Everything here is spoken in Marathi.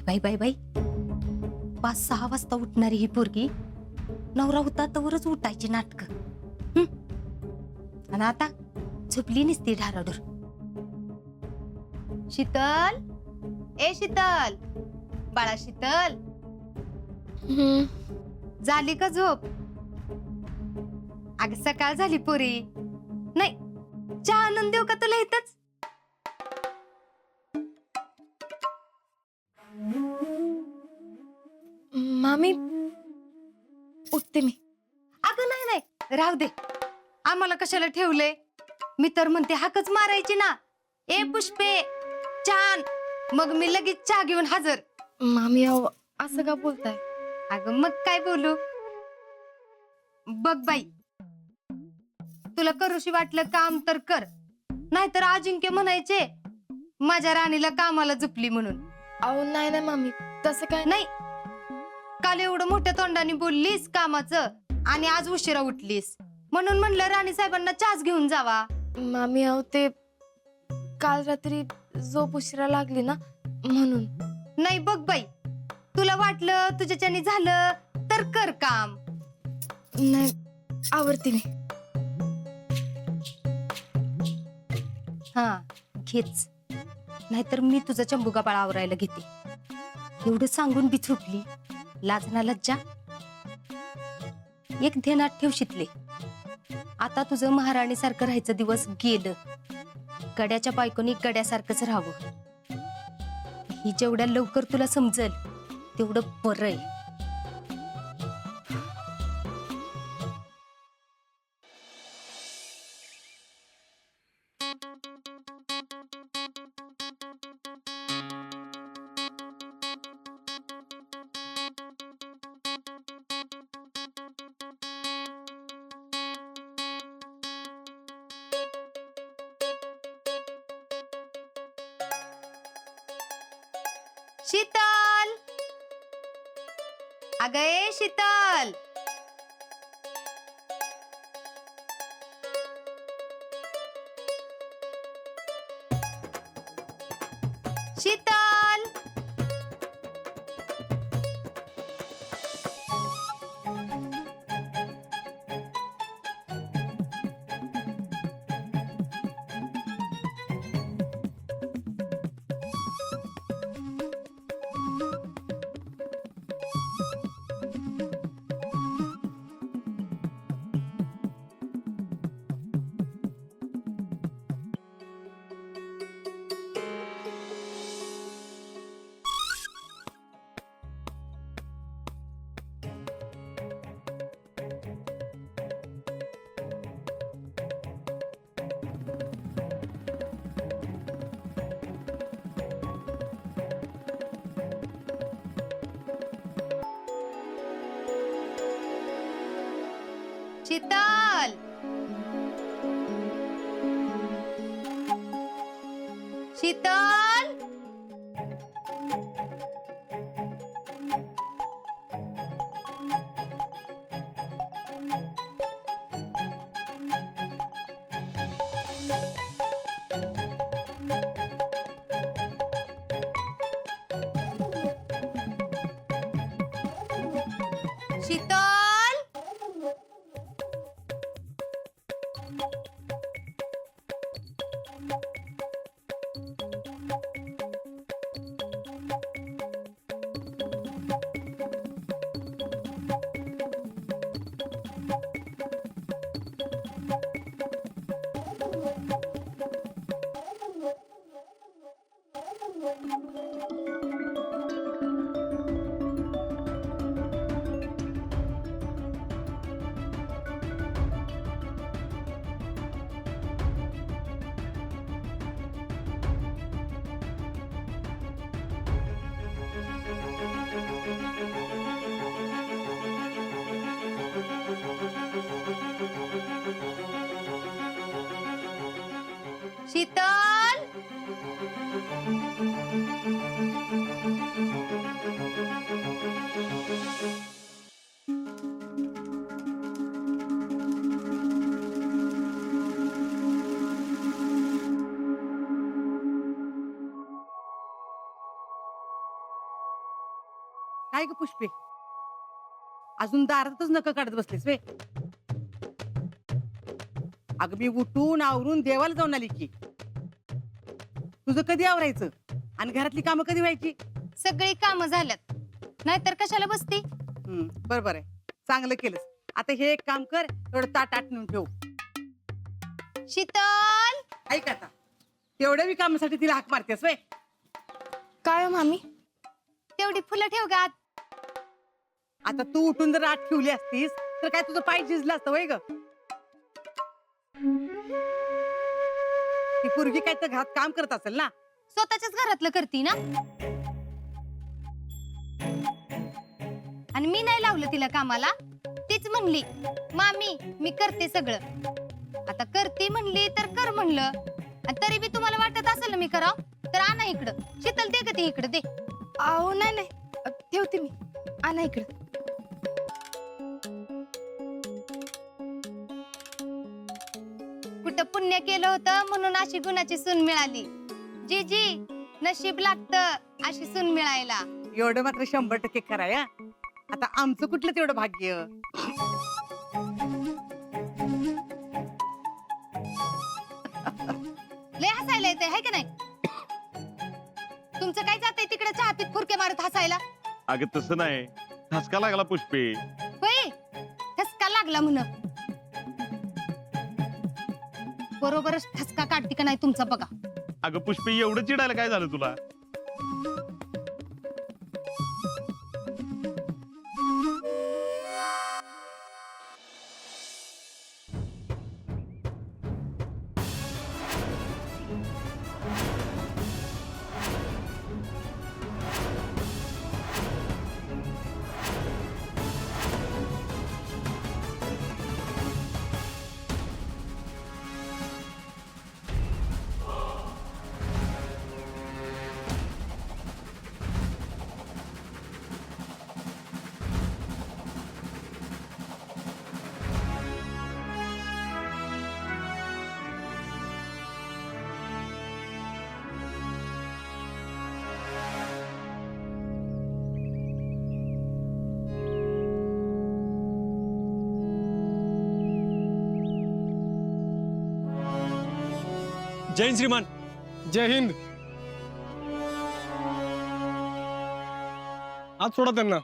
बाई बाई बाई, 5-6 वाजता उठणारी ही पोरगी नवरा होता तवरच उठायची नाटक. आणि आता झोपली नसती ढाराडूर. शीतल, ए शीतल, बाळा शीतल, झाली का झोप? अग सकाळ झाली पोरी. नाही, चहा आणून देऊ का तुला इथंच? मामी, उठते मी. अगं नाही नाही, राहू दे. आम्हाला कशाला ठेवले? मी तर म्हणते हाकच मारायची ना. ए पुष्पे, छान. मग मी लगेच चहा घेऊन हजर. मामी अहो, असं का बोलताय? अगं मग काय बोलू? बघ बाई, तुला करूशी वाटलं काम तर कर, नाहीतर अजिंक्य म्हणायचे माझ्या राणीला कामाला झुपली म्हणून. अहो नाही नाही मामी, तसं काय नाही, काल एवढं मोठ्या तोंडाने बोललीस कामाचं आणि आज उशिरा उठलीस म्हणून म्हणलं राणी साहेबांना चहाच घेऊन जावा. मामी अहो, ते काल रात्री झोप उशिरा लागली ना म्हणून. नाही बघ बाई, तुला वाटलं तुझ्याच्याने झालं तर कर काम. नाही, आवडते मी. हा घेच, नाहीतर मी तुझा चंबुका बाळा आवरायला घेते. एवढं सांगून बी झोपली. लाजना लज्जा. एक ध्यानात ठेव शितले, आता तुझं महाराणी सारखं राहायचं दिवस गेलं. गड्याच्या बायकोनी गड्यासारखंच राहावं. ही जेवढ्या लवकर तुला समजल तेवढं बरं आहे. शीतल, अगं ए शीतल, शीतल, शीतल, शीतल, शीतल. शीतल, काय ग पुष्पे, अजून दारातच नका काढत बसलीस वे. अगं मी उठून आवरून देवाला जाऊन आली की. तुझं कधी आवरायचं आणि घरातली कामं कधी व्हायची? सगळी कामं झाल्यात, नाहीतर कशाला बसती. बरोबर आहे, चांगलं केलंस. आता हे एक काम कर, थोडं ताट नेऊन ठेव. शीतल, ऐक आता, तेवढ्या बी कामासाठी तिला हाक मारतेस वे. काय हो मामी? तेवढी फुलं ठेव ग आत. आता तू उठून जर आत ठेवली असतीस तर काय तुझं पाय झिजलं असतं वय ग. ती पोरगी काय तर घरात काम करत असेल ना. स्वतःच्याच घरातलं करती ना. आणि मी नाही लावलं तिला कामाला. तीच म्हणली मामी मी करते सगळं. आता करते म्हणली तर कर म्हणलं. आणि तरी बी तुम्हाला वाटत असेल ना मी कराव, तर आणा इकडं. शीतल दे ग ती इकडं दे. अहो नाही नाही, ठेवते मी. आणा इकडं. कुठं पुण्य केलं होतं म्हणून अशी गुणाची सून मिळाली. जी जी नशीब लागतं अशी सून मिळायला. एवढं मात्र 100% खरं आहे. आता आमचं कुठलं तेवढं भाग्य. लय हसायला येतंय हाय का नाही? तुमचं काय जातंय तिकडे चहा पीत फुरके मारत हसायला? अगं तसं नाही, ठसका लागला पुष्पे. होय, ठसका लागला म्हण. बरोबरच ठसका काढते का नाही तुमचा बघा. अगं पुष्पे एवढं चिडायला काय झालं तुला? जय हिंद श्रीमान. जय हिंद. आज सोडा त्यांना.